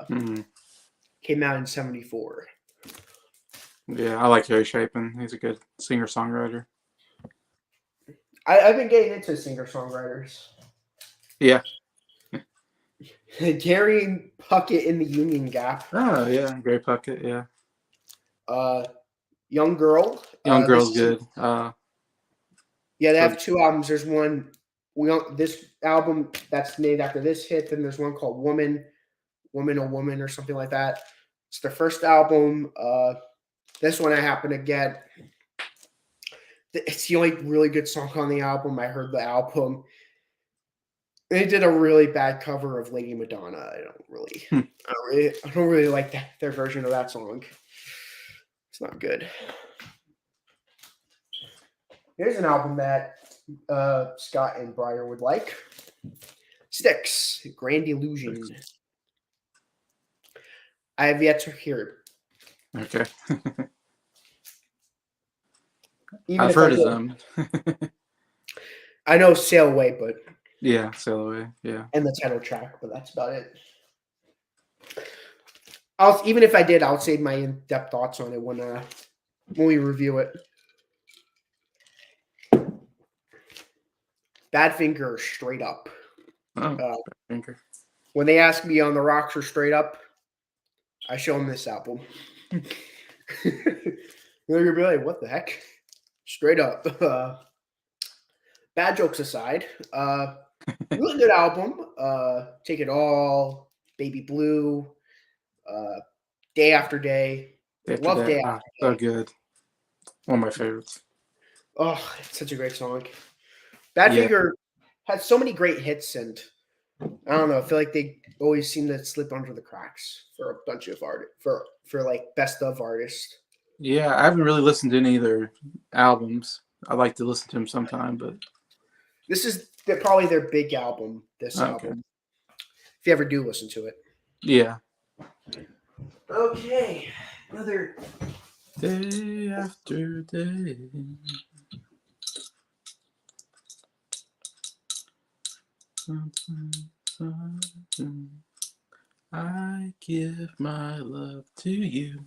Came out in 1974. Yeah, I like Harry Chapin. He's a good singer-songwriter. I've been getting into singer-songwriters. Yeah. Gary Puckett in the Union Gap. Oh, yeah. Gary Puckett, yeah. Young Girl. Young Girl's good. Yeah, they have two albums. There's one, this album that's named after this hit, then there's one called Woman, or something like that. It's their first album. This one I happen to get. It's the only really good song on the album. I heard the album. They did a really bad cover of Lady Madonna. I don't really like their version of that song. It's not good. Here's an album that Scott and Briar would like. Styx, Grand Illusion. I have yet to hear it. Okay. Even I've if I heard of did. them. I know Sail Away, but Yeah, Sail Away. Yeah. and the title track, but that's about it. I'll even if I did, I'll save my in-depth thoughts on it when we review it. Badfinger, Straight Up. Oh, Uh, Finger. when they ask me on the rocks or Straight Up, I show them this album. They're gonna be like, "What the heck?" Straight Up. Bad jokes aside, really good album. Take It All, Baby Blue, Day After Day. After Love that, Day ah, After so Day. good. One of my favorites. Oh, it's such a great song. Yeah. Badfinger had so many great hits, and I don't know. I feel like they always seem to slip under the cracks for a bunch of art for like best of artists. Yeah, I haven't really listened to any of their albums. I like to listen to them sometime, but This is probably their big album. This okay. album, if you ever do listen to it. Yeah. Okay, another. Day after day. I give my love to you.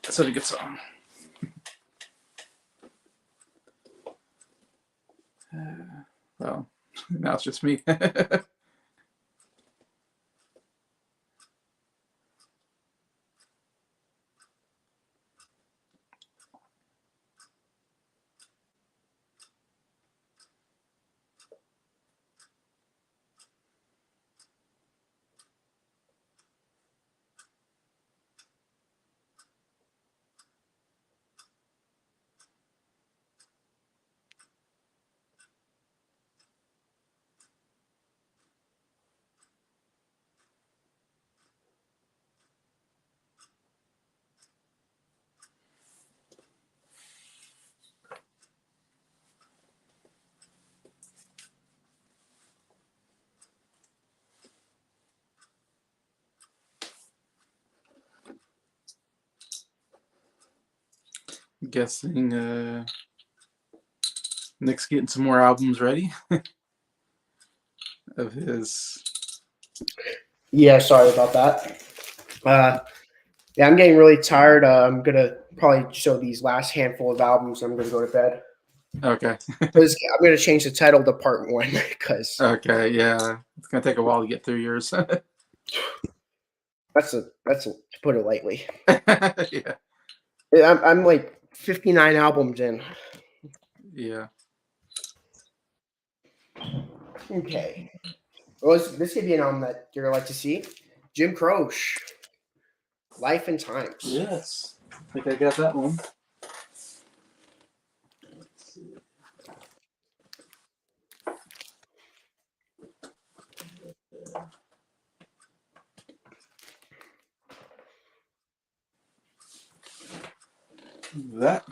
That's such a good song. Well, now it's just me. Guessing Nick's getting some more albums ready of his. Yeah, sorry about that. Yeah, I'm getting really tired. I'm gonna probably show these last handful of albums. I'm gonna go to bed. Okay. Because I'm gonna change the title to Part One because Okay. Yeah, it's gonna take a while to get through yours. that's to put it lightly. Yeah. I'm like 59 albums in. Yeah. Okay. Well, this could be an album that you're gonna like to see. Jim Croce, Life and Times. Yes. I think I got that one. That.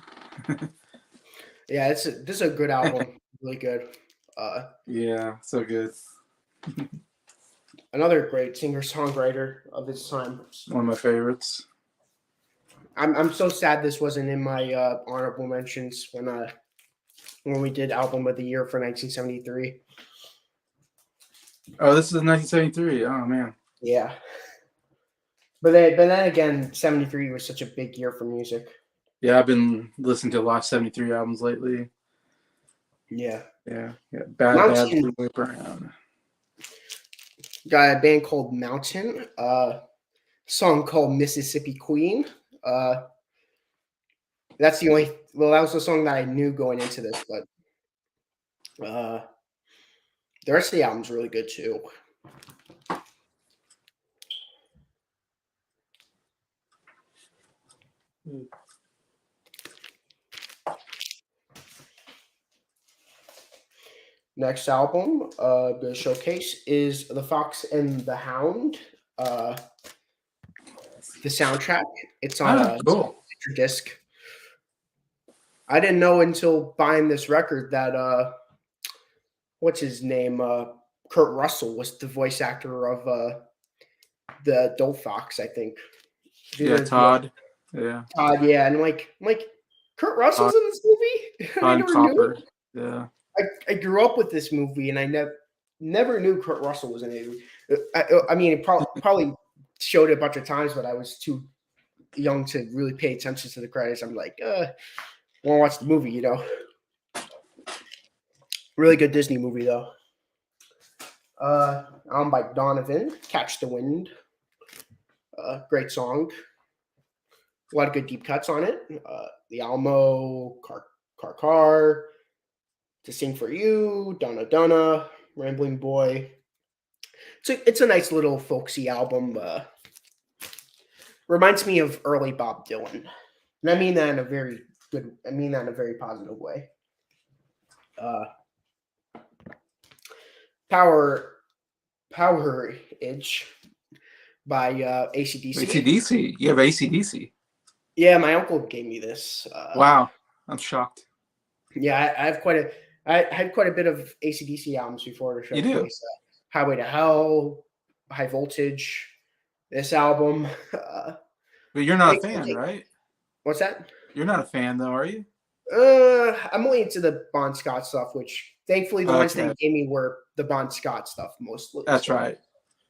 Yeah, this is a good album. Really good. Yeah, so good. Another great singer-songwriter of his time. One of my favorites. I'm so sad this wasn't in my honorable mentions when we did album of the year for 1973. Oh, this is 1973. Oh man. Yeah, but then again, 73 was such a big year for music. Yeah, I've been listening to a lot of 73 albums lately. Yeah, Yeah. Bad Mountain Blue Brown. got a band called Mountain. Song called Mississippi Queen. That's the only. Well, that was the song that I knew going into this, but the rest of the album's really good too. Next album, the showcase is The Fox and the Hound. The soundtrack. It's on a Cool. disc. I didn't know until buying this record that what's his name? Kurt Russell was the voice actor of the adult Fox, I think. Yeah, Todd. Yeah, Todd, yeah, and I'm like, Kurt Russell's Todd, in this movie. I Todd never knew. Copper. Yeah, I grew up with this movie, and I never knew Kurt Russell was in it. I mean, it probably showed it a bunch of times, but I was too young to really pay attention to the credits. I'm like, want to watch the movie, Really good Disney movie though. I'm by Donovan. Catch the Wind. Great song. A lot of good deep cuts on it. The Alamo, Car, To Sing for You, Donna, Rambling Boy. It's a nice little folksy album. Reminds me of early Bob Dylan, and I mean that in a very good. I mean that in a very positive way. Power Edge by ACDC. ACDC. You have ACDC. Yeah, my uncle gave me this. Wow, I'm shocked. Yeah, I had quite a bit of ACDC albums before the show. You do? Highway to Hell, High Voltage, this album. But you're not a fan, right? What's that? You're not a fan, though, are you? I'm only into the Bon Scott stuff, which thankfully the ones that he gave me were the Bon Scott stuff mostly. That's right.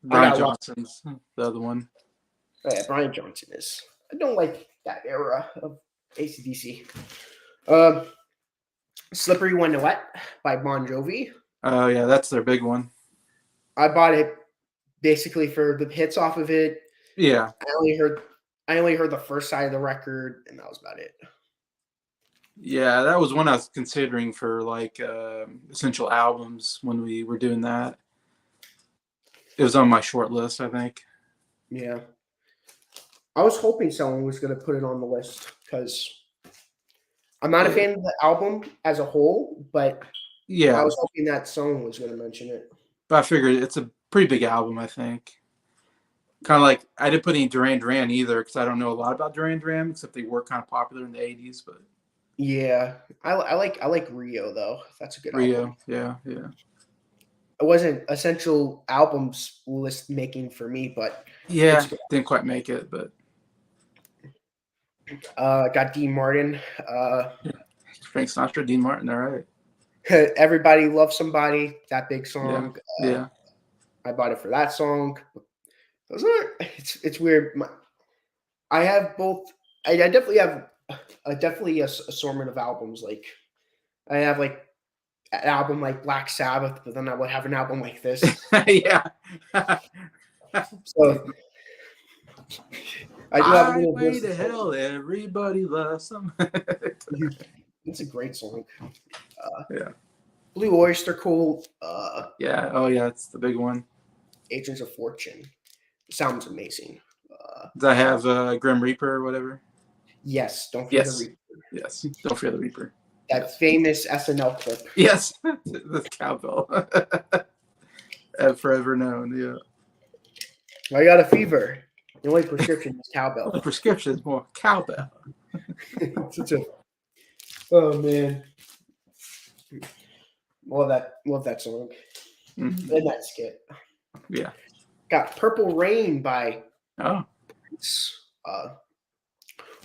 Brian Johnson's the other one. Yeah, Brian Johnson is. I don't like that era of AC/DC. Slippery When Wet by Bon Jovi. Oh yeah, that's their big one. I bought it basically for the hits off of it. Yeah. I only heard the first side of the record, and that was about it. Yeah, that was one I was considering for like essential albums when we were doing that. It was on my short list, I think. Yeah. I was hoping someone was going to put it on the list because I'm not a fan of the album as a whole, but yeah, I was hoping that someone was going to mention it. But I figured it's a pretty big album, I think. Kind of like, I didn't put any Duran Duran either because I don't know a lot about Duran Duran, except they were kind of popular in the 80s. But yeah, I like Rio, though. That's a good Rio, album. yeah. It wasn't essential albums list making for me, but yeah, didn't quite make it, but got Dean Martin. Frank Sinatra, Dean Martin, all right. Everybody Loves Somebody, that big song. Yeah. I bought it for that song. Those are it's weird. I have both. I definitely have definitely a assortment of albums. Like I have like an album like Black Sabbath, but then I would have an album like this. Yeah. So I do have a little Highway to Hell, everybody loves them. It's a great song. Yeah. Blue Oyster Cult. Yeah. Oh yeah, it's the big one. Agents of Fortune. Sounds amazing. Does I have Grim Reaper or whatever? Yes. Don't fear the Reaper. Yes. Don't fear the Reaper. That famous SNL clip. Yes. The cowbell. Have forever known. Yeah. I got a fever. The only prescription is cowbell. The prescription is more cowbell. Oh man. Love that song. Mm-hmm. And that skit. Yeah. Got Purple Rain by Prince,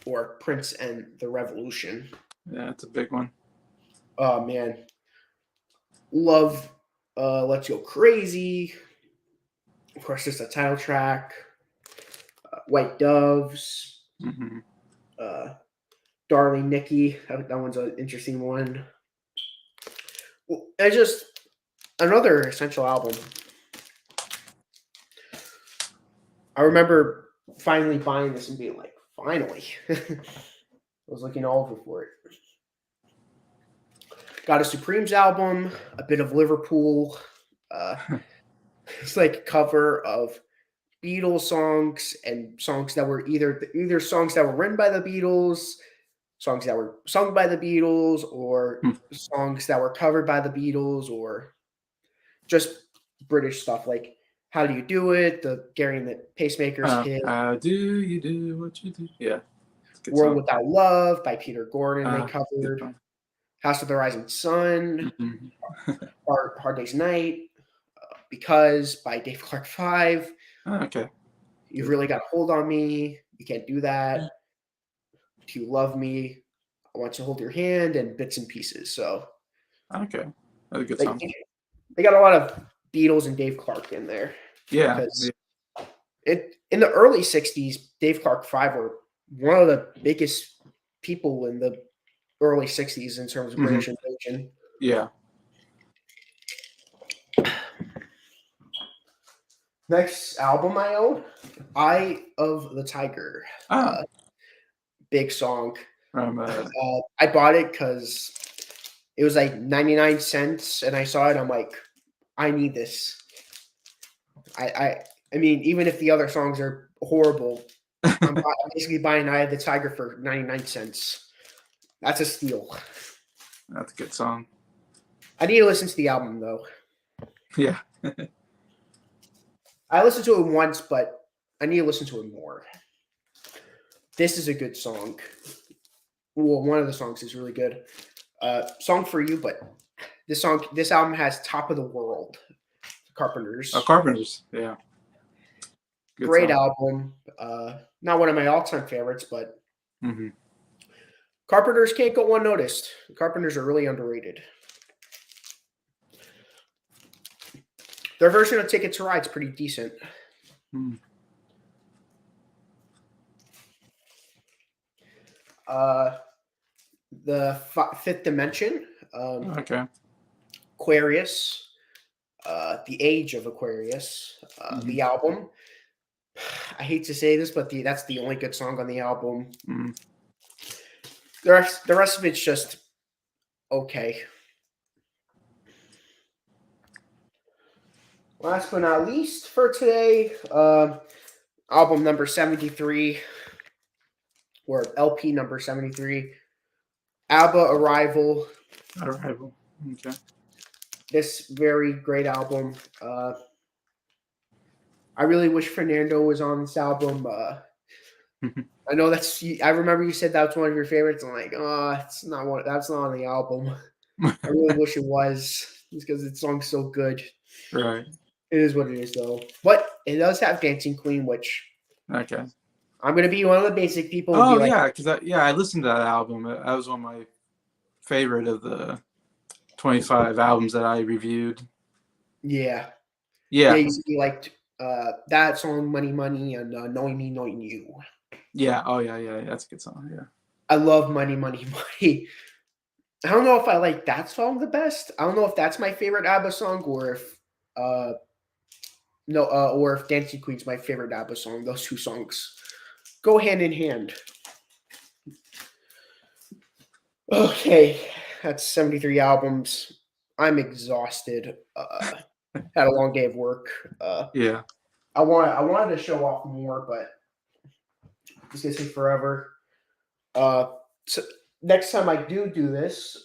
or Prince and the Revolution. Yeah, it's a big one. Oh man. Love Let's Go Crazy. Of course, just a title track. White Doves. Mm-hmm. Darling Nikki. That one's an interesting one. It's just another essential album. I remember finally buying this and being like, finally. I was looking all over for it. Got a Supremes album, a bit of Liverpool. It's like a cover of Beatles songs and songs that were either songs that were written by the Beatles, songs that were sung by the Beatles, or songs that were covered by the Beatles, or just British stuff like How Do You Do It, the Gary and the Pacemakers hit. How do you do what you do? Yeah. World Without Love by Peter Gordon, they covered. House of the Rising Sun, mm-hmm. Hard Day's Night. Because by Dave Clark 5. Okay. You've really got a hold on me. You can't do that. Do you love me? I want to hold your hand and bits and pieces. So Okay. That's a good they, song. they got a lot of Beatles and Dave Clark in there Yeah. because in the early 60s, Dave Clark 5 were one of the biggest people in the early 60s in terms of British invasion. Yeah. Next album I own, Eye of the Tiger. Ah, Big song. from I bought it because it was like 99 cents, and I saw it. I'm like, I need this. I mean, even if the other songs are horrible, I'm basically buying Eye of the Tiger for 99 cents. That's a steal. that's a good song. I need to listen to the album though. Yeah. I listened to it once, but I need to listen to it more. This is a good song. Well, one of the songs is really good. Song for you, but this album has "Top of the World," Carpenters. Carpenters. Yeah. Good Great song. album. Not one of my all-time favorites, but Mm-hmm. Carpenters can't go unnoticed. Carpenters are really underrated. Their version of Ticket to Ride's pretty decent. Mm. The Fifth Dimension, Okay. Aquarius, The Age of Aquarius, the album. I hate to say this, but that's the only good song on the album. Mm. The rest of it's just okay. Last but not least for today, album number 73, or LP number 73, ABBA Arrival. Arrival. Okay. This very great album. I really wish Fernando was on this album. I know I remember you said that's one of your favorites. I'm like, oh, it's not one. That's not on the album. I really wish it was, just because the song's so good. Right. It is what it is, though. But it does have Dancing Queen, which Okay. I'm gonna be one of the basic people. Who Oh be like, yeah, because I listened to that album. That was one of my favorite of the 25 albums that I reviewed. yeah, Yeah. you liked that song, Money Money, and Knowing Me, Knowing You. Yeah. Oh yeah. That's a good song. Yeah. I love Money Money Money. I don't know if I like that song the best. I don't know if that's my favorite ABBA song, or if or if Dancing Queen's my favorite ABBA song. Those two songs go hand in hand. Okay, that's 73 albums. I'm exhausted. Had a long day of work. Yeah. I wanted to show off more, but it's gonna take forever. So next time I do this,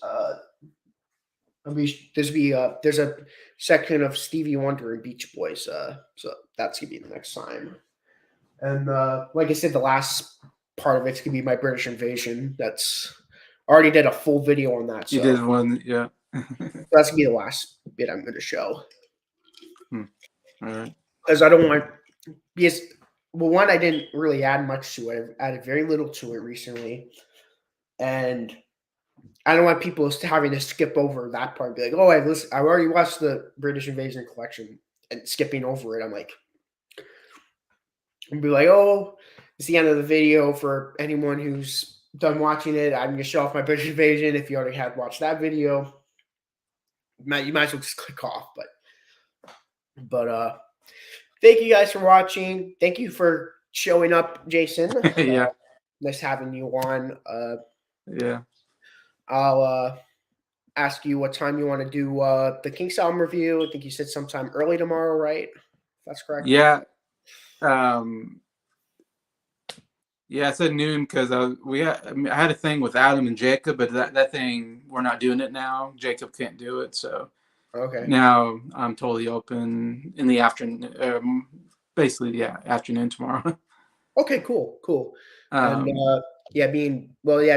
there's a section of Stevie Wonder and Beach Boys. So that's gonna be the next time. And like I said, the last part of it's gonna be my British Invasion. I already did a full video on that. So You did one. Yeah. that's gonna be the last bit I'm gonna show. All right. Because I don't want, because well, one, I didn't really add much to it. I added very little to it recently, and I don't want people having to skip over that part and be like, "Oh, I already watched the British Invasion collection," and skipping over it. I'm like, and be like, "Oh, it's the end of the video for anyone who's done watching it. I'm gonna show off my British Invasion. If you already had watched that video, you might as well just click off." But thank you guys for watching. Thank you for showing up, Jason. Yeah. Nice having you on. Yeah. I'll ask you what time you want to do the Kinks album review. I think you said sometime early tomorrow, right? If that's correct. Yeah. Yeah, I said noon because I had a thing with Adam and Jacob, but that thing we're not doing it now. Jacob can't do it, so Okay. now I'm totally open in the afternoon. Basically, yeah, afternoon tomorrow. Okay, cool. And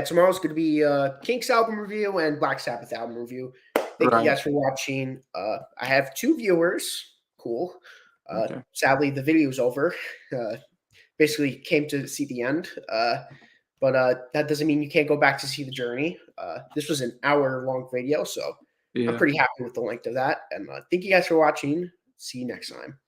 tomorrow's going to be Kinks album review and Black Sabbath album review. Thank you guys for watching. I have 2 viewers. cool. Okay. Sadly, the video is over. Basically, came to see the end. But that doesn't mean you can't go back to see the journey. This was an hour-long video, so I'm Yeah. pretty happy with the length of that. And thank you guys for watching. See you next time.